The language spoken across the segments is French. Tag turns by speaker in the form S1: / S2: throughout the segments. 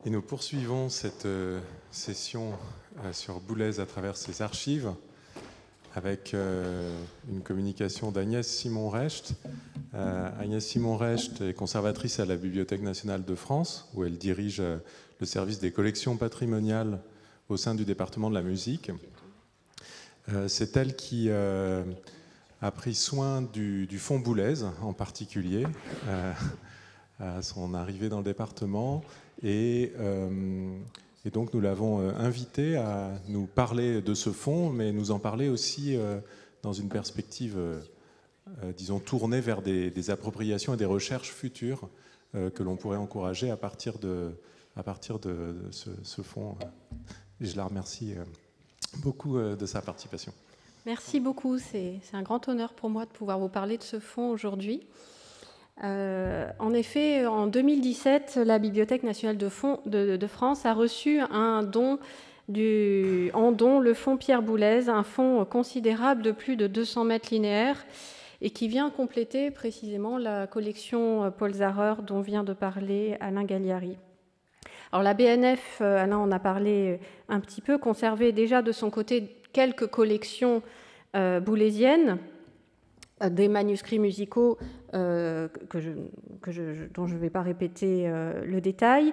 S1: Et nous poursuivons cette session sur Boulez à travers ses archives avec une communication d'Agnès Simon-Recht. Agnès Simon-Recht est conservatrice à la Bibliothèque nationale de France, où elle dirige le service des collections patrimoniales au sein du département de la musique. C'est elle qui a pris soin du fonds Boulez en particulier à son arrivée dans le département. Et donc nous l'avons invité à nous parler de ce fonds, mais nous en parler aussi dans une perspective, disons, tournée vers des appropriations et des recherches futures que l'on pourrait encourager à partir de ce fonds. Et je la remercie beaucoup de sa participation.
S2: Merci beaucoup, c'est un grand honneur pour moi de pouvoir vous parler de ce fonds aujourd'hui. En effet, en 2017, la Bibliothèque nationale de France a reçu un don le fonds Pierre Boulez, un fonds considérable de plus de 200 mètres linéaires et qui vient compléter précisément la collection Paul Zarer dont vient de parler Alain Gagliari. Alors la BNF, Alain en a parlé un petit peu, conservait déjà de son côté quelques collections boulésiennes, des manuscrits musicaux dont je ne vais pas répéter le détail,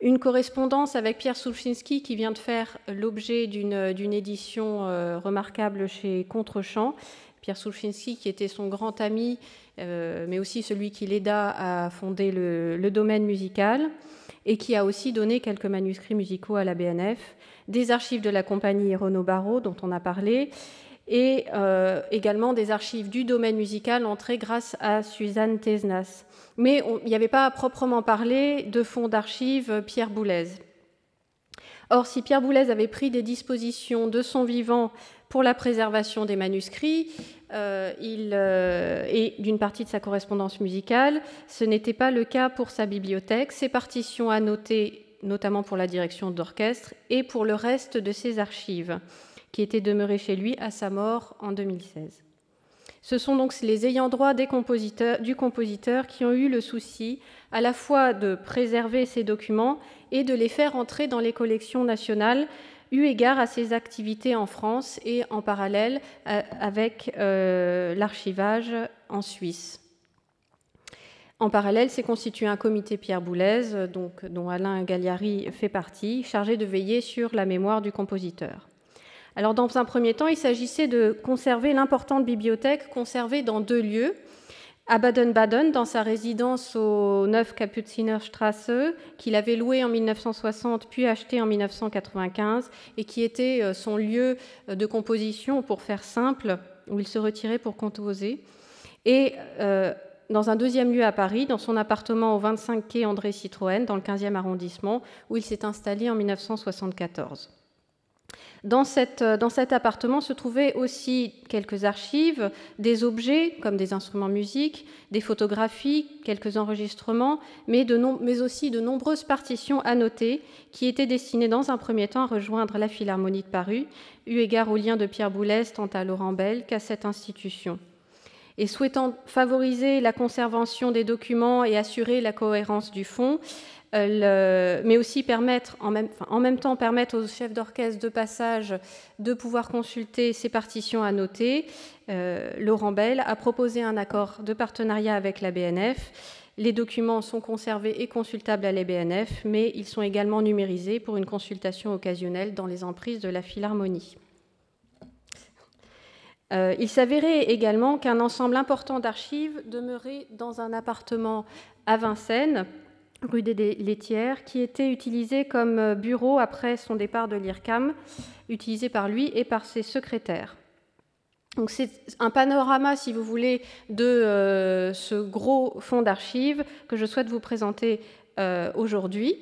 S2: une correspondance avec Pierre Soulczynski qui vient de faire l'objet d'une édition remarquable chez Contrechamp. Pierre Soulczynski qui était son grand ami, mais aussi celui qui l'aida à fonder le domaine musical et qui a aussi donné quelques manuscrits musicaux à la BNF, des archives de la compagnie Renaud Barrault dont on a parlé, et également des archives du domaine musical entrées grâce à Suzanne Tesnas. Mais il n'y avait pas à proprement parler de fonds d'archives Pierre Boulez. Or, si Pierre Boulez avait pris des dispositions de son vivant pour la préservation des manuscrits et d'une partie de sa correspondance musicale, ce n'était pas le cas pour sa bibliothèque. Ses partitions annotées, notamment pour la direction d'orchestre et pour le reste de ses archives, qui était demeuré chez lui à sa mort en 2016. Ce sont donc les ayants droit du compositeur qui ont eu le souci à la fois de préserver ces documents et de les faire entrer dans les collections nationales, eu égard à ses activités en France et en parallèle avec l'archivage en Suisse. En parallèle, s'est constitué un comité Pierre Boulez, dont Alain Gagliari fait partie, chargé de veiller sur la mémoire du compositeur. Alors, dans un premier temps, il s'agissait de conserver l'importante bibliothèque conservée dans 2 lieux, à Baden-Baden, dans sa résidence au 9 Kapuzinerstraße, qu'il avait loué en 1960 puis acheté en 1995 et qui était son lieu de composition, pour faire simple, où il se retirait pour composer. Et dans un deuxième lieu à Paris, dans son appartement au 25 quai André Citroën, dans le 15e arrondissement, où il s'est installé en 1974. Dans cet appartement se trouvaient aussi quelques archives, des objets comme des instruments de musique, des photographies, quelques enregistrements, mais aussi de nombreuses partitions annotées qui étaient destinées dans un premier temps à rejoindre la Philharmonie de Paris, eu égard au lien de Pierre Boulez tant à Laurent Bell qu'à cette institution. Et souhaitant favoriser la conservation des documents et assurer la cohérence du fonds, mais aussi en même temps permettre aux chefs d'orchestre de passage de pouvoir consulter ces partitions annotées, Laurent Bell a proposé un accord de partenariat avec la BNF. Les documents sont conservés et consultables à la BNF, mais ils sont également numérisés pour une consultation occasionnelle dans les emprises de la Philharmonie. Il s'avérait également qu'un ensemble important d'archives demeurait dans un appartement à Vincennes, rue des Laitières, qui était utilisé comme bureau après son départ de l'IRCAM, utilisé par lui et par ses secrétaires. Donc c'est un panorama, si vous voulez, de ce gros fonds d'archives que je souhaite vous présenter aujourd'hui.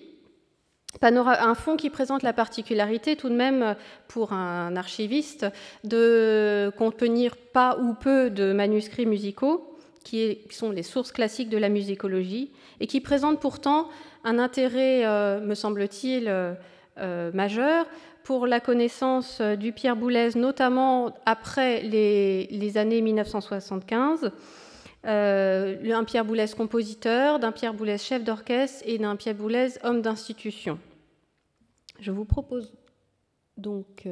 S2: Un fonds qui présente la particularité tout de même pour un archiviste de contenir pas ou peu de manuscrits musicaux, qui sont les sources classiques de la musicologie, et qui présentent pourtant un intérêt, me semble-t-il, majeur pour la connaissance du Pierre Boulez, notamment après les années 1975, un Pierre Boulez compositeur, d'un Pierre Boulez chef d'orchestre et d'un Pierre Boulez homme d'institution. Je vous propose donc,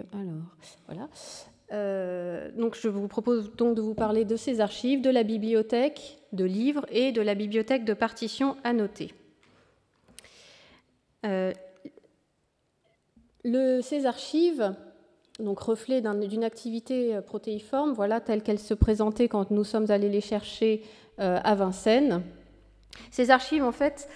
S2: donc je vous propose donc de vous parler de ces archives, de la bibliothèque de livres et de la bibliothèque de partitions annotées. Ces archives, donc reflet d'une activité protéiforme, voilà, telle qu'elle se présentait quand nous sommes allés les chercher à Vincennes. Ces archives, en fait,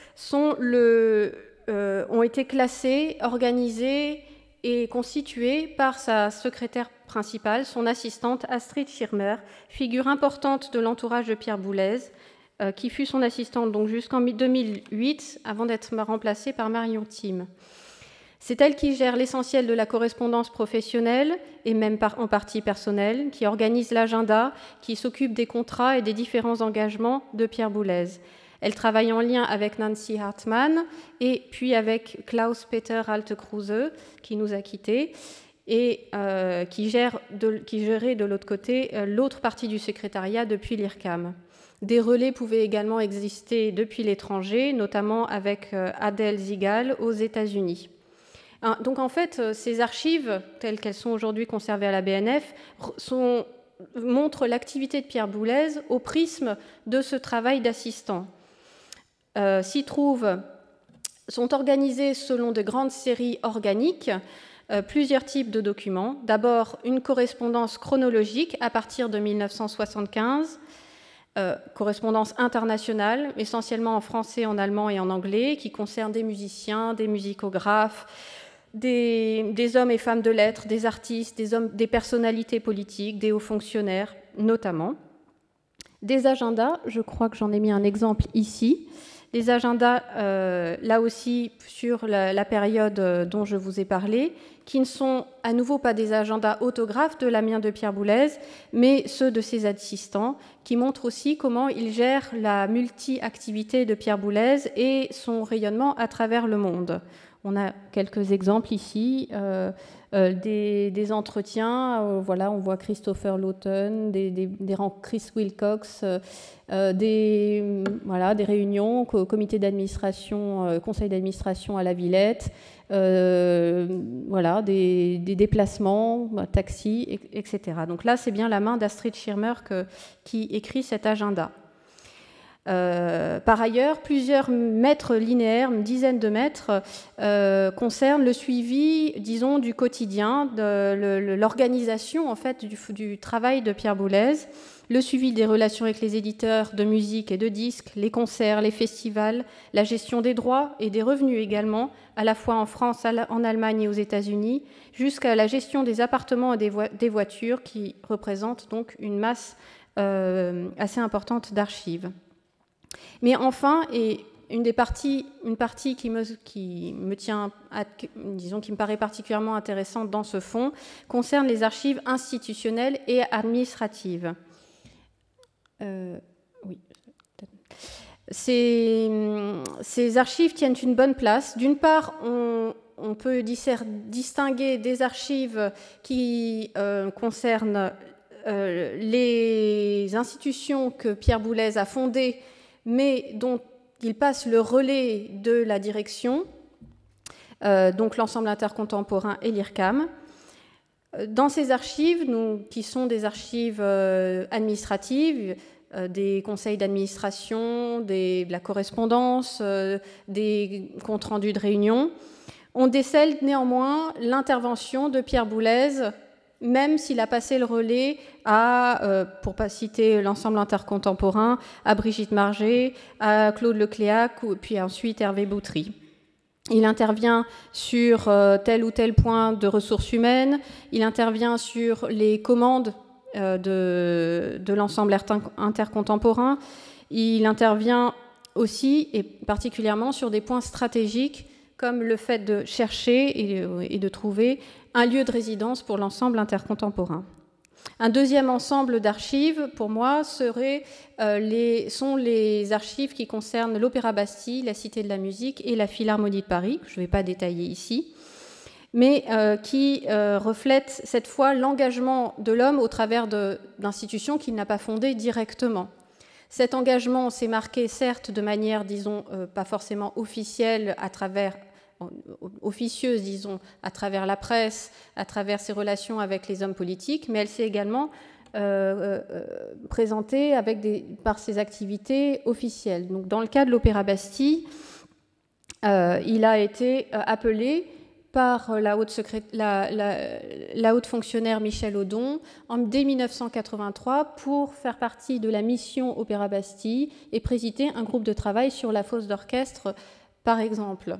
S2: ont été classées, organisées et constituées par sa secrétaire principale, son assistante Astrid Schirmer, figure importante de l'entourage de Pierre Boulez, qui fut son assistante donc jusqu'en 2008, avant d'être remplacée par Marion Thiem. C'est elle qui gère l'essentiel de la correspondance professionnelle et même en partie personnelle, qui organise l'agenda, qui s'occupe des contrats et des différents engagements de Pierre Boulez. Elle travaille en lien avec Nancy Hartmann et puis avec Klaus-Peter Altekruse, qui nous a quittés, et qui gérait de l'autre côté l'autre partie du secrétariat depuis l'IRCAM. Des relais pouvaient également exister depuis l'étranger, notamment avec Adèle Zigal aux États-Unis. Donc en fait, ces archives, telles qu'elles sont aujourd'hui conservées à la BNF, montrent l'activité de Pierre Boulez au prisme de ce travail d'assistant. Sont organisées selon de grandes séries organiques plusieurs types de documents. D'abord, une correspondance chronologique à partir de 1975, correspondance internationale, essentiellement en français, en allemand et en anglais, qui concerne des musiciens, des musicographes, des hommes et femmes de lettres, des artistes, des personnalités politiques, des hauts fonctionnaires notamment. Des agendas, je crois que j'en ai mis un exemple ici. Les agendas, là aussi, sur la période dont je vous ai parlé, qui ne sont à nouveau pas des agendas autographes de la mienne de Pierre Boulez, mais ceux de ses assistants, qui montrent aussi comment il gère la multi-activité de Pierre Boulez et son rayonnement à travers le monde. On a quelques exemples ici, des entretiens, voilà, on voit Christopher Lawton, Chris Wilcox, des réunions, comité d'administration, conseil d'administration à la Villette, voilà, des déplacements, taxis, etc. Donc là, c'est bien la main d'Astrid Schirmer qui écrit cet agenda. Par ailleurs, plusieurs mètres linéaires, une dizaine de mètres, concernent le suivi, disons, du quotidien, de l'organisation en fait du travail de Pierre Boulez, le suivi des relations avec les éditeurs de musique et de disques, les concerts, les festivals, la gestion des droits et des revenus également, à la fois en France, en Allemagne et aux États-Unis, jusqu'à la gestion des appartements et des voitures, qui représentent donc une masse assez importante d'archives. Mais enfin, et une partie qui me tient, disons, qui me paraît particulièrement intéressante dans ce fonds, concerne les archives institutionnelles et administratives. Oui. Ces archives tiennent une bonne place. D'une part, on peut distinguer des archives qui concernent les institutions que Pierre Boulez a fondées, mais dont il passe le relais de la direction, donc l'ensemble intercontemporain et l'IRCAM. Dans ces archives, qui sont des archives administratives, des conseils d'administration, de la correspondance, des comptes rendus de réunion, on décèle néanmoins l'intervention de Pierre Boulez, même s'il a passé le relais pour ne pas citer l'ensemble intercontemporain, à Brigitte Marget, à Claude Lecléac, puis ensuite Hervé Boutry. Il intervient sur tel ou tel point de ressources humaines, il intervient sur les commandes de l'ensemble intercontemporain, il intervient aussi et particulièrement sur des points stratégiques comme le fait de chercher et de trouver un lieu de résidence pour l'ensemble intercontemporain. Un deuxième ensemble d'archives, pour moi, sont les archives qui concernent l'Opéra Bastille, la Cité de la Musique et la Philharmonie de Paris, que je ne vais pas détailler ici, mais qui reflètent cette fois l'engagement de l'homme au travers d'institutions qu'il n'a pas fondées directement. Cet engagement s'est marqué, certes, de manière, disons, pas forcément officielle à travers officieuse, disons, à travers la presse, à travers ses relations avec les hommes politiques, mais elle s'est également présentée par ses activités officielles. Donc, dans le cas de l'Opéra Bastille, il a été appelé par la haute fonctionnaire Michel Audon dès 1983 pour faire partie de la mission Opéra Bastille et présider un groupe de travail sur la fosse d'orchestre, par exemple.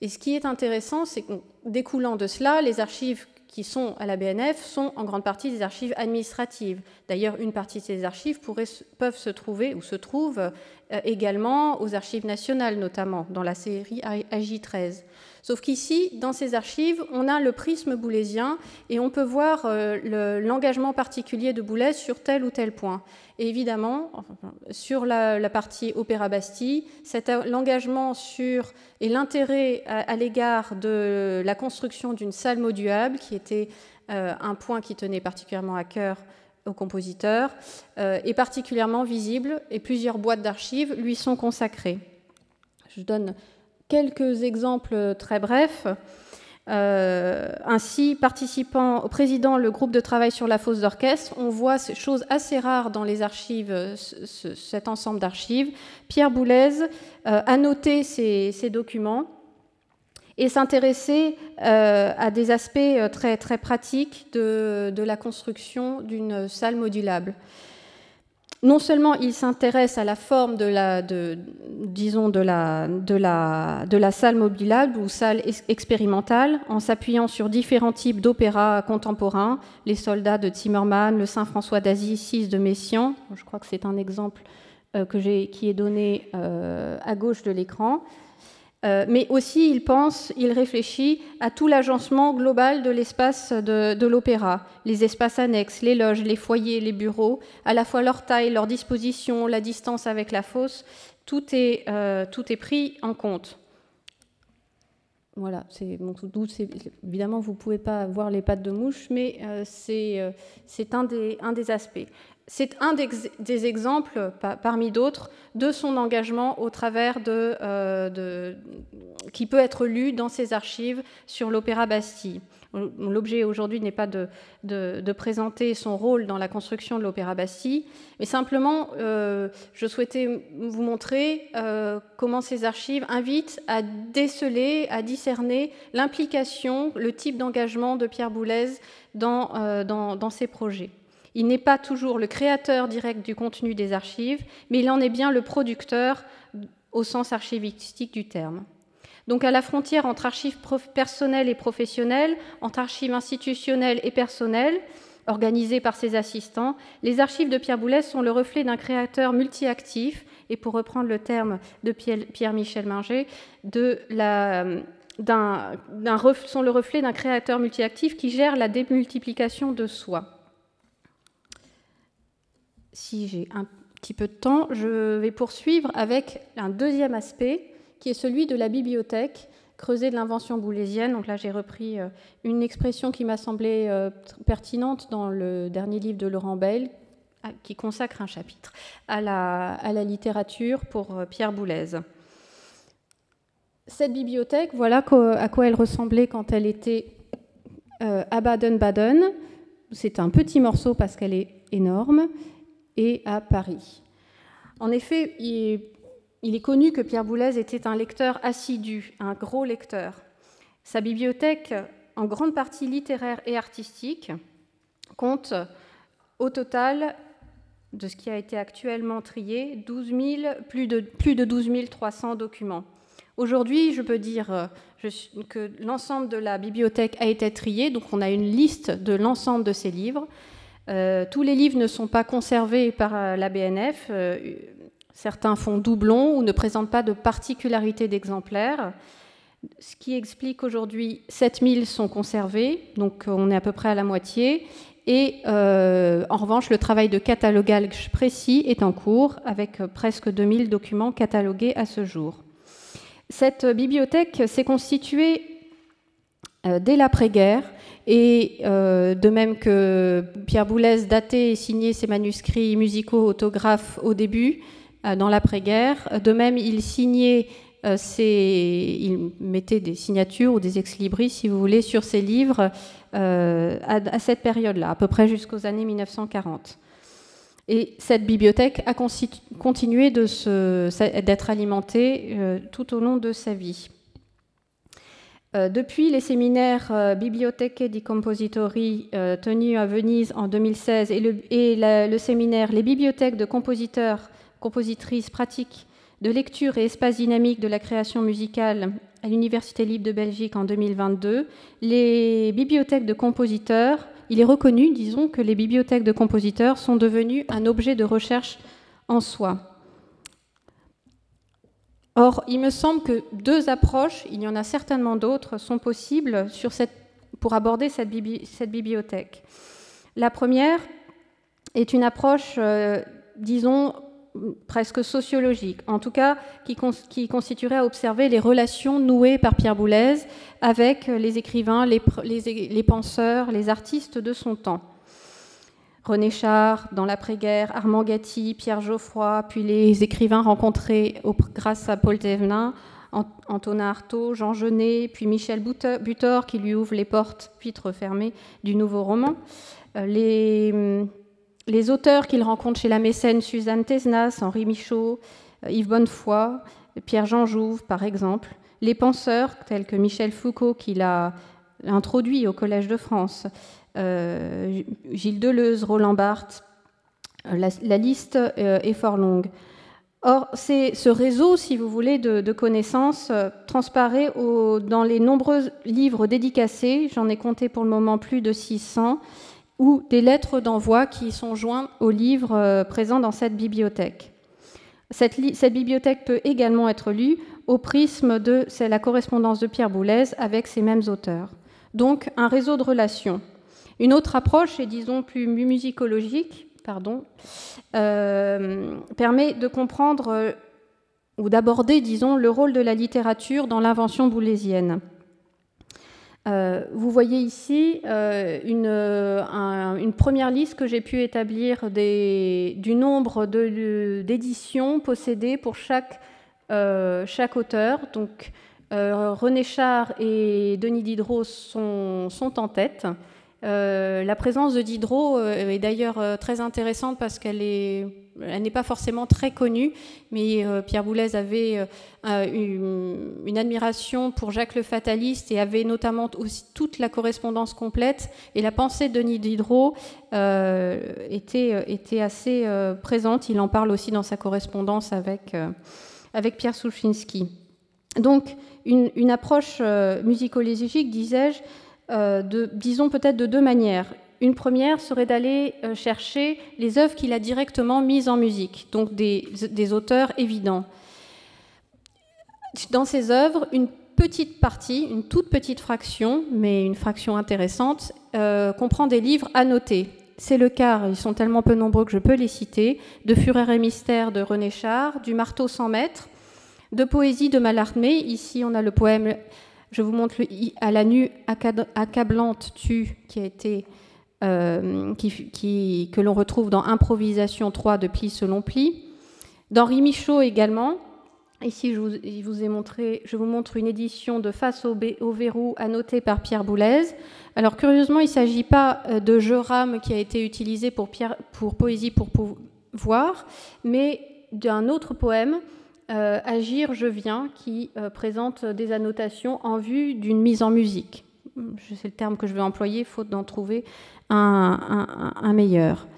S2: Et ce qui est intéressant, c'est que, découlant de cela, les archives qui sont à la BNF sont en grande partie des archives administratives. D'ailleurs, une partie de ces archives peuvent se trouver, ou se trouvent également aux archives nationales, notamment dans la série AJ13. Sauf qu'ici, dans ces archives, on a le prisme boulésien et on peut voir l'engagement particulier de Boulez sur tel ou tel point. Et évidemment, sur la partie Opéra Bastille, l'engagement et l'intérêt à l'égard de la construction d'une salle modulable, qui était un point qui tenait particulièrement à cœur au compositeur, est particulièrement visible et plusieurs boîtes d'archives lui sont consacrées. Je donne quelques exemples très brefs. Ainsi, participant au président le groupe de travail sur la fosse d'orchestre, on voit ces choses assez rares dans les archives, cet ensemble d'archives. Pierre Boulez a noté ces documents et s'intéresser à des aspects très, très pratiques de la construction d'une salle modulable. Non seulement il s'intéresse à la forme de la salle modulable ou salle expérimentale en s'appuyant sur différents types d'opéras contemporains, les Soldats de Zimmermann, le Saint-François d'Assise de Messiaen, je crois que c'est un exemple qui est donné à gauche de l'écran. Mais aussi, il réfléchit à tout l'agencement global de l'espace de l'opéra, les espaces annexes, les loges, les foyers, les bureaux, à la fois leur taille, leur disposition, la distance avec la fosse, tout est pris en compte. Voilà, évidemment, vous ne pouvez pas voir les pattes de mouche, mais c'est un des aspects. C'est un des exemples, parmi d'autres, de son engagement au travers qui peut être lu dans ses archives sur l'Opéra Bastille. L'objet aujourd'hui n'est pas de présenter son rôle dans la construction de l'Opéra Bastille, mais simplement, je souhaitais vous montrer comment ces archives invitent à déceler, à discerner l'implication, le type d'engagement de Pierre Boulez dans ses projets. Il n'est pas toujours le créateur direct du contenu des archives, mais il en est bien le producteur au sens archivistique du terme. Donc à la frontière entre archives personnelles et professionnelles, entre archives institutionnelles et personnelles, organisées par ses assistants, les archives de Pierre Boulez sont le reflet d'un créateur multi-actif, et pour reprendre le terme de Pierre-Michel Minger, sont le reflet d'un créateur multi-actif qui gère la démultiplication de soi. Si j'ai un petit peu de temps, je vais poursuivre avec un deuxième aspect qui est celui de la bibliothèque, creusée de l'invention boulésienne. Donc là, j'ai repris une expression qui m'a semblé pertinente dans le dernier livre de Laurent Bayle, qui consacre un chapitre à la littérature pour Pierre Boulez. Cette bibliothèque, voilà à quoi elle ressemblait quand elle était à Baden-Baden. C'est un petit morceau parce qu'elle est énorme. Et à Paris. En effet, il est connu que Pierre Boulez était un lecteur assidu, un gros lecteur. Sa bibliothèque, en grande partie littéraire et artistique, compte au total, de ce qui a été actuellement trié, plus de 12 300 documents. Aujourd'hui, je peux dire que l'ensemble de la bibliothèque a été trié, donc on a une liste de l'ensemble de ces livres. Tous les livres ne sont pas conservés par la BNF. Certains font doublon ou ne présentent pas de particularité d'exemplaires. Ce qui explique qu'aujourd'hui, 7000 sont conservés, donc on est à peu près à la moitié. Et en revanche, le travail de catalogage précis est en cours, avec presque 2000 documents catalogués à ce jour. Cette bibliothèque s'est constituée dès l'après-guerre, et de même que Pierre Boulez datait et signait ses manuscrits musicaux autographes au début, dans l'après-guerre, de même il signait il mettait des signatures ou des ex-libris, si vous voulez, sur ses livres à cette période-là, à peu près jusqu'aux années 1940. Et cette bibliothèque a continué d'être alimentée tout au long de sa vie. Depuis les séminaires Bibliotheche di Compositori tenus à Venise en 2016 et le séminaire Les bibliothèques de compositeurs, compositrices pratiques de lecture et espace dynamique de la création musicale à l'Université libre de Belgique en 2022, les bibliothèques de compositeurs, il est reconnu, disons, que les bibliothèques de compositeurs sont devenues un objet de recherche en soi. Or, il me semble que deux approches, il y en a certainement d'autres, sont possibles pour aborder cette bibliothèque. La première est une approche, disons, presque sociologique, en tout cas qui constituerait à observer les relations nouées par Pierre Boulez avec les écrivains, les penseurs, les artistes de son temps. René Char, dans l'après-guerre, Armand Gatti, Pierre Geoffroy, puis les écrivains rencontrés grâce à Paul Thévenin, Antonin Artaud, Jean Genet, puis Michel Butor qui lui ouvre les portes, puis refermées, du nouveau roman. Les auteurs qu'il rencontre chez la mécène Suzanne Tesnas, Henri Michaud, Yves Bonnefoy, Pierre-Jean Jouve, par exemple. Les penseurs, tels que Michel Foucault, qu'il a introduit au Collège de France, Gilles Deleuze, Roland Barthes, la liste est fort longue. Or, ce réseau, si vous voulez, de connaissances transparaît dans les nombreux livres dédicacés, j'en ai compté pour le moment plus de 600, ou des lettres d'envoi qui sont jointes aux livres présents dans cette bibliothèque. Cette bibliothèque peut également être lue au prisme de la correspondance de Pierre Boulez avec ces mêmes auteurs. Donc, un réseau de relations. Une autre approche, et disons plus musicologique, permet de comprendre ou d'aborder, disons, le rôle de la littérature dans l'invention boulésienne. Vous voyez ici une première liste que j'ai pu établir du nombre d'éditions possédées pour chaque auteur. Donc, René Char et Denis Diderot sont en tête. La présence de Diderot est d'ailleurs très intéressante parce qu'elle n'est pas forcément très connue, mais Pierre Boulez avait une admiration pour Jacques le Fataliste et avait notamment aussi toute la correspondance complète, et la pensée de Denis Diderot était assez présente. Il en parle aussi dans sa correspondance avec Pierre Soushinski. Donc une approche musicologique, disais-je, disons peut-être de deux manières. Une première serait d'aller chercher les œuvres qu'il a directement mises en musique, donc des auteurs évidents. Dans ces œuvres, une petite partie, une toute petite fraction, mais une fraction intéressante, comprend des livres annotés. C'est le cas, ils sont tellement peu nombreux que je peux les citer, de Fureur et mystère de René Char, du Marteau sans maître, de poésie de Mallarmé. Ici, on a le poème... Je vous montre à la nue accablante tue qui a été que l'on retrouve dans Improvisation 3 de Pli selon Pli. D'Henri Michaud également. Ici, je vous montre une édition de Face au verrou annotée par Pierre Boulez. Alors curieusement, il ne s'agit pas de Je rame qui a été utilisé pour Poésie pour pouvoir, mais d'un autre poème, Agir, je viens, qui présente des annotations en vue d'une mise en musique. C'est le terme que je vais employer, faute d'en trouver un meilleur.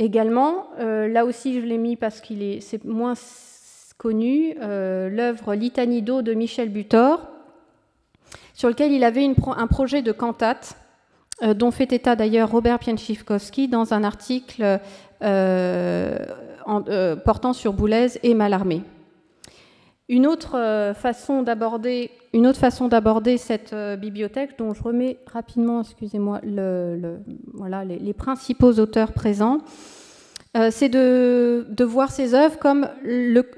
S2: Également, là aussi je l'ai mis parce c'est moins connu, l'œuvre Litanie d'eau de Michel Butor, sur lequel il avait un projet de cantate, dont fait état d'ailleurs Robert Pięczykowski dans un article portant sur Boulez et Mallarmé. Une autre façon d'aborder cette bibliothèque, dont je remets rapidement, excusez-moi, les principaux auteurs présents, c'est de voir ces œuvres comme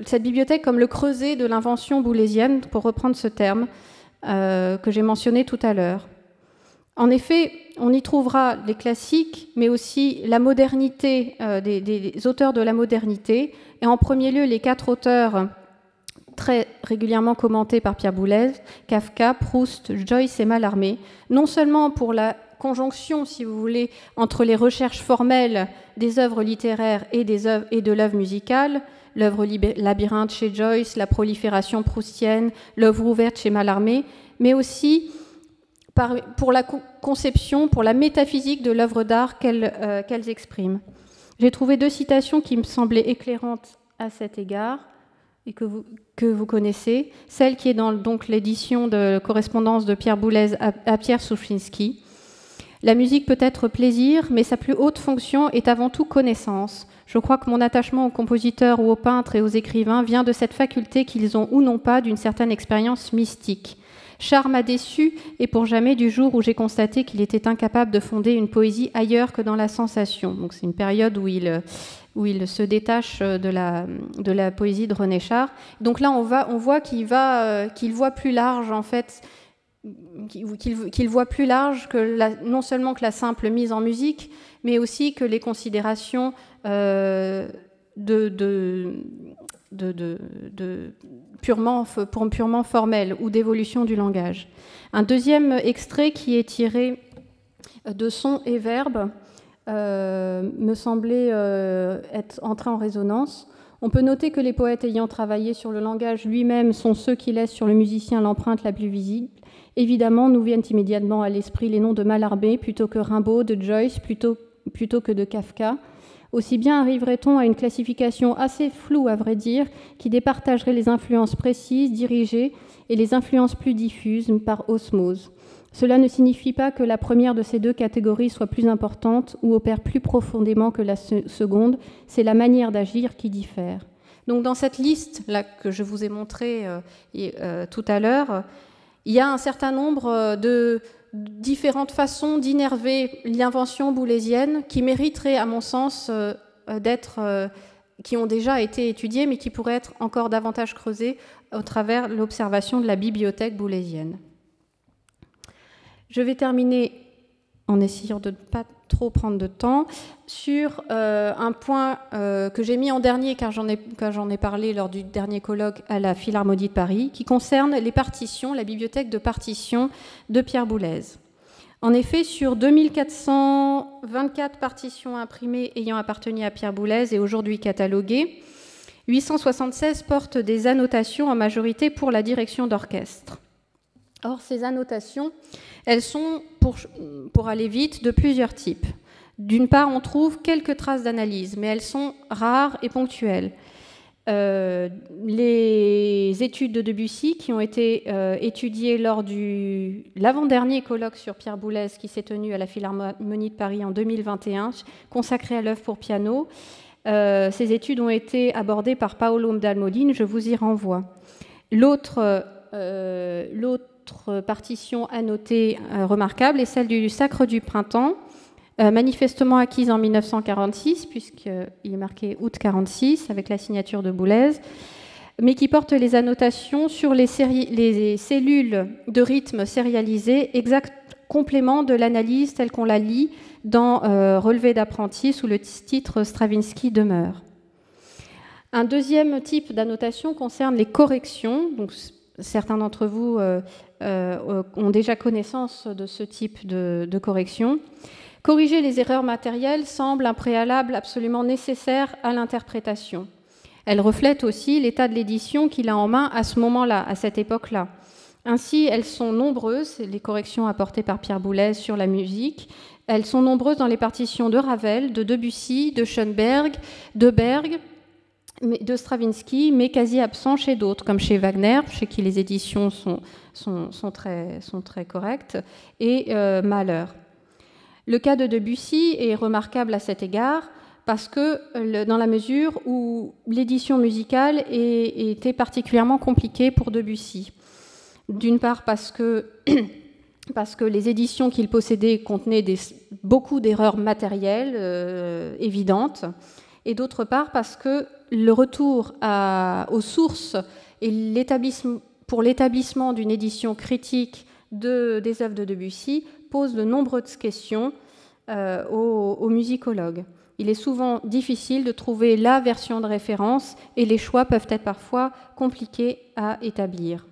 S2: cette bibliothèque comme le creuset de l'invention boulésienne, pour reprendre ce terme que j'ai mentionné tout à l'heure. En effet, on y trouvera les classiques, mais aussi la modernité, des auteurs de la modernité, et en premier lieu les 4 auteurs très régulièrement commenté par Pierre Boulez, Kafka, Proust, Joyce et Mallarmé, non seulement pour la conjonction, si vous voulez, entre les recherches formelles des œuvres littéraires et de l'œuvre musicale, l'œuvre labyrinthe chez Joyce, la prolifération proustienne, l'œuvre ouverte chez Mallarmé, mais aussi pour la conception, pour la métaphysique de l'œuvre d'art qu'elles expriment. J'ai trouvé 2 citations qui me semblaient éclairantes à cet égard et que vous connaissez. Celle qui est dans donc l'édition de correspondance de Pierre Boulez à Pierre Souchinsky. La musique peut être plaisir, mais sa plus haute fonction est avant tout connaissance. Je crois que mon attachement aux compositeurs ou aux peintres et aux écrivains vient de cette faculté qu'ils ont ou non pas d'une certaine expérience mystique. Charles m'a déçu et pour jamais du jour où j'ai constaté qu'il était incapable de fonder une poésie ailleurs que dans la sensation. Donc c'est une période où il se détache de la poésie de René Char. Donc là, on voit qu'il voit plus large, en fait, qu'il voit plus large que non seulement que la simple mise en musique, mais aussi que les considérations purement formelles ou d'évolution du langage. Un deuxième extrait qui est tiré de Sons et Verbes me semblait être entré en résonance. On peut noter que les poètes ayant travaillé sur le langage lui-même sont ceux qui laissent sur le musicien l'empreinte la plus visible. Évidemment, nous viennent immédiatement à l'esprit les noms de Mallarmé plutôt que Rimbaud, de Joyce plutôt que de Kafka. Aussi bien arriverait-on à une classification assez floue, à vrai dire, qui départagerait les influences précises, dirigées, et les influences plus diffuses par osmose. Cela ne signifie pas que la première de ces 2 catégories soit plus importante ou opère plus profondément que la seconde, c'est la manière d'agir qui diffère. Donc dans cette liste-là que je vous ai montrée tout à l'heure, il y a un certain nombre de différentes façons d'innerver l'invention boulésienne qui mériteraient, à mon sens, qui ont déjà été étudiées, mais qui pourraient être encore davantage creusées au travers de l'observation de la bibliothèque boulésienne. Je vais terminer en essayant de ne pas trop prendre de temps, sur un point que j'ai mis en dernier, car j'en ai parlé lors du dernier colloque à la Philharmonie de Paris, qui concerne les partitions, la bibliothèque de partitions de Pierre Boulez. En effet, sur 2424 partitions imprimées ayant appartenu à Pierre Boulez et aujourd'hui cataloguées, 876 portent des annotations en majorité pour la direction d'orchestre. Or, ces annotations, elles sont, pour aller vite, de plusieurs types. D'une part, on trouve quelques traces d'analyse, mais elles sont rares et ponctuelles. Les études de Debussy, qui ont été étudiées lors de l'avant-dernier colloque sur Pierre Boulez, qui s'est tenu à la Philharmonie de Paris en 2021, consacré à l'œuvre pour piano, ces études ont été abordées par Paolo Dalmodin, je vous y renvoie. L'autre partition annotée remarquable est celle du Sacre du Printemps, manifestement acquise en 1946, puisqu'il est marqué août 1946, avec la signature de Boulez, mais qui porte les annotations sur les cellules de rythme sérialisées, exact complément de l'analyse telle qu'on la lit dans Relevé d'apprenti sous le titre Stravinsky demeure. Un deuxième type d'annotation concerne les corrections. Donc, certains d'entre vous ont déjà connaissance de ce type de correction. Corriger les erreurs matérielles semble un préalable absolument nécessaire à l'interprétation. Elle reflète aussi l'état de l'édition qu'il a en main à ce moment-là, à cette époque-là. Ainsi, elles sont nombreuses, les corrections apportées par Pierre Boulez sur la musique. Elles sont nombreuses dans les partitions de Ravel, de Debussy, de Schoenberg, de Berg, de Stravinsky, mais quasi absents chez d'autres, comme chez Wagner, chez qui les éditions sont très correctes, et Mahler. Le cas de Debussy est remarquable à cet égard, parce que dans la mesure où l'édition musicale était particulièrement compliquée pour Debussy. D'une part parce que les éditions qu'il possédait contenaient beaucoup d'erreurs matérielles évidentes, et d'autre part parce que le retour aux sources et pour l'établissement d'une édition critique des œuvres de Debussy pose de nombreuses questions aux musicologues. Il est souvent difficile de trouver la version de référence et les choix peuvent être parfois compliqués à établir.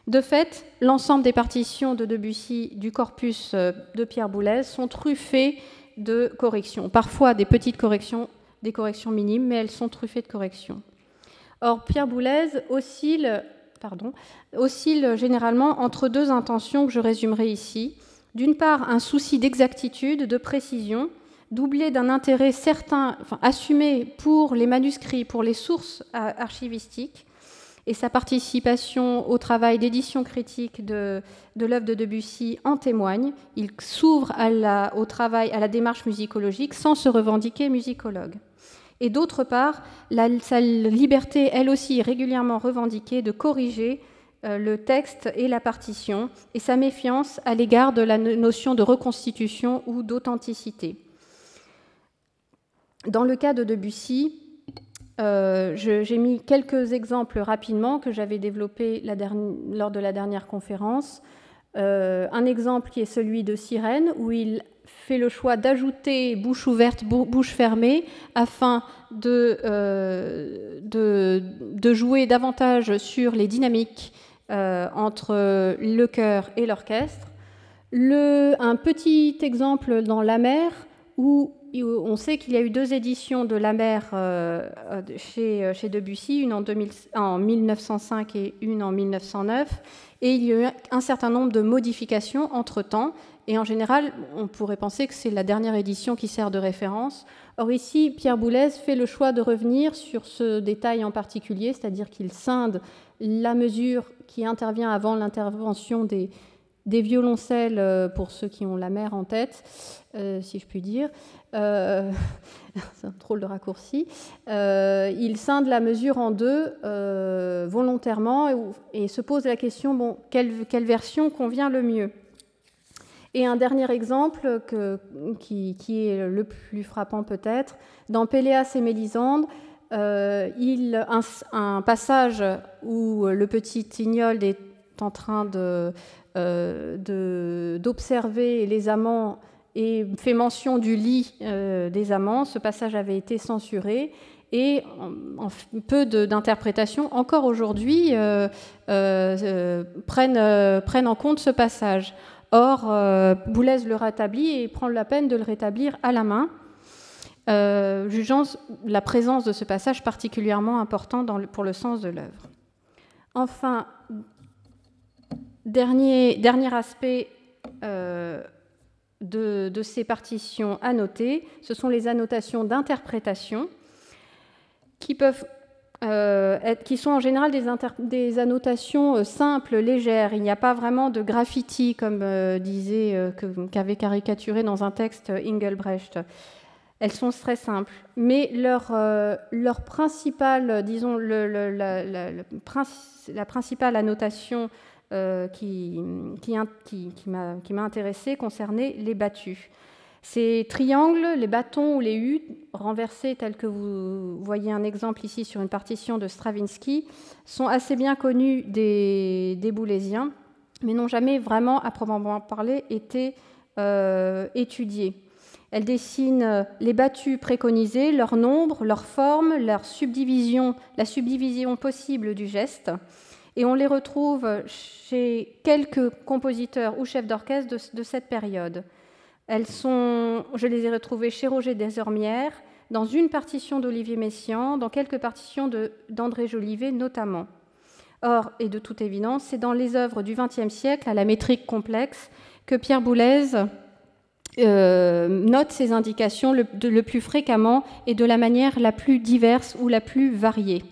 S2: De fait, l'ensemble des partitions de Debussy du corpus de Pierre Boulez sont truffées de corrections, parfois des petites corrections, des corrections minimes, mais elles sont truffées de corrections. Or, Pierre Boulez oscille généralement entre deux intentions que je résumerai ici. D'une part, un souci d'exactitude, de précision, doublé d'un intérêt certain, assumé pour les manuscrits, pour les sources archivistiques, et sa participation au travail d'édition critique de l'œuvre de Debussy en témoigne. Il s'ouvre au travail, à la démarche musicologique sans se revendiquer musicologue. Et d'autre part, sa liberté, elle aussi régulièrement revendiquée, de corriger le texte et la partition, et sa méfiance à l'égard de la notion de reconstitution ou d'authenticité. Dans le cas de Debussy, j'ai mis quelques exemples rapidement que j'avais développés lors de la dernière conférence. Un exemple qui est celui de Sirène, où il fait le choix d'ajouter bouche ouverte, bouche fermée, afin de jouer davantage sur les dynamiques entre le chœur et l'orchestre. Un petit exemple dans La Mer, où on sait qu'il y a eu deux éditions de La Mer chez Debussy, une en 1905 et une en 1909, et il y a eu un certain nombre de modifications entre-temps, et en général, on pourrait penser que c'est la dernière édition qui sert de référence. Or ici, Pierre Boulez fait le choix de revenir sur ce détail en particulier, c'est-à-dire qu'il scinde la mesure qui intervient avant l'intervention des violoncelles, pour ceux qui ont La Mer en tête, si je puis dire. C'est un drôle de raccourci. Il scinde la mesure en deux volontairement et se pose la question, quelle version convient le mieux? Et un dernier exemple qui est le plus frappant peut-être, dans Péléas et Mélisande, un passage où le petit Tignol est en train d'observer les amants et fait mention du lit des amants. Ce passage avait été censuré et peu d'interprétations, encore aujourd'hui, prennent en compte ce passage. Or, Boulez le rétablit et prend la peine de le rétablir à la main, jugeant la présence de ce passage particulièrement important pour le sens de l'œuvre. Enfin, dernier aspect de ces partitions annotées, ce sont les annotations d'interprétation qui sont en général des annotations simples, légères. Il n'y a pas vraiment de graffiti, comme qu'avait caricaturé dans un texte Engelbrecht. Elles sont très simples, mais leur principale, disons, la principale annotation qui m'a intéressée concernait les battus. Ces triangles, les bâtons ou les U renversés, tels que vous voyez un exemple ici sur une partition de Stravinsky, sont assez bien connus des boulésiens, mais n'ont jamais vraiment, à proprement parler, été étudiés. Elles dessinent les battus préconisés, leur nombre, leur forme, la subdivision possible du geste, et on les retrouve chez quelques compositeurs ou chefs d'orchestre de cette période. Je les ai retrouvées chez Roger Desormières, dans une partition d'Olivier Messiaen, dans quelques partitions d'André Jolivet notamment. Or, et de toute évidence, c'est dans les œuvres du XXe siècle, à la métrique complexe, que Pierre Boulez note ces indications le plus fréquemment et de la manière la plus diverse ou la plus variée.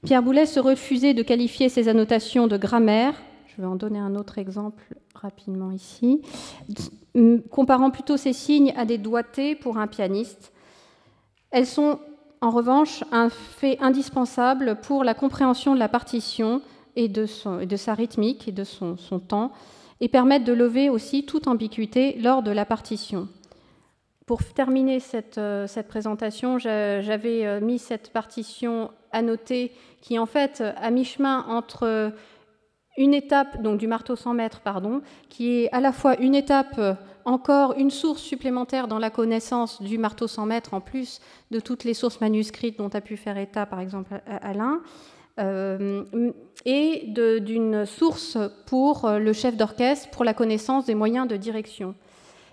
S2: Pierre Boulez se refusait de qualifier ces annotations de grammaire. Je vais en donner un autre exemple rapidement ici, comparant plutôt ces signes à des doigtés pour un pianiste. Elles sont en revanche un fait indispensable pour la compréhension de la partition et de sa rythmique et de son temps, et permettent de lever aussi toute ambiguïté lors de la partition. Pour terminer cette présentation, j'avais mis cette partition annotée qui, en fait, à mi-chemin entre une étape donc, du marteau 100 mètres, pardon, qui est à la fois une étape, encore une source supplémentaire dans la connaissance du marteau 100 mètres, en plus de toutes les sources manuscrites dont a pu faire état, par exemple, Alain, et d'une source pour le chef d'orchestre pour la connaissance des moyens de direction.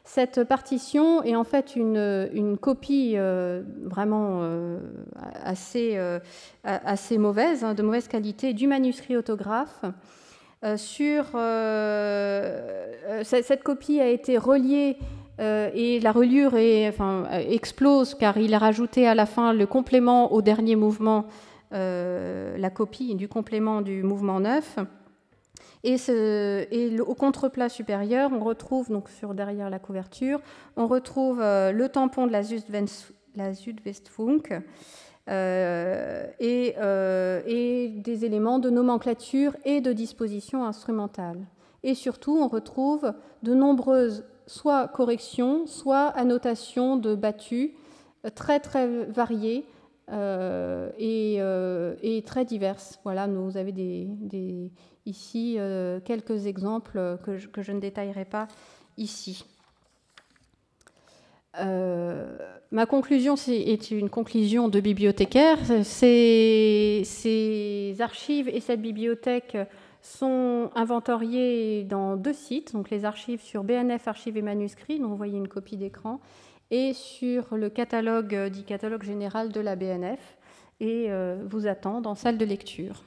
S2: Cette partition est en fait une copie vraiment assez mauvaise, de mauvaise qualité, du manuscrit autographe. Cette copie a été reliée et la reliure explose car il a rajouté à la fin le complément au dernier mouvement, la copie du complément du mouvement 9. Et au contreplat supérieur, on retrouve, donc derrière la couverture, on retrouve le tampon de la Südwestfunk et des éléments de nomenclature et de disposition instrumentale. Et surtout, on retrouve de nombreuses soit corrections, soit annotations de battus très très variées et très diverses. Voilà, vous avez ici quelques exemples que je ne détaillerai pas ici. Ma conclusion est une conclusion de bibliothécaire. Ces archives et cette bibliothèque sont inventoriées dans 2 sites, donc les archives sur BNF Archives et Manuscrits, dont vous voyez une copie d'écran, et sur le catalogue dit catalogue général de la BNF, et vous attend dans salle de lecture.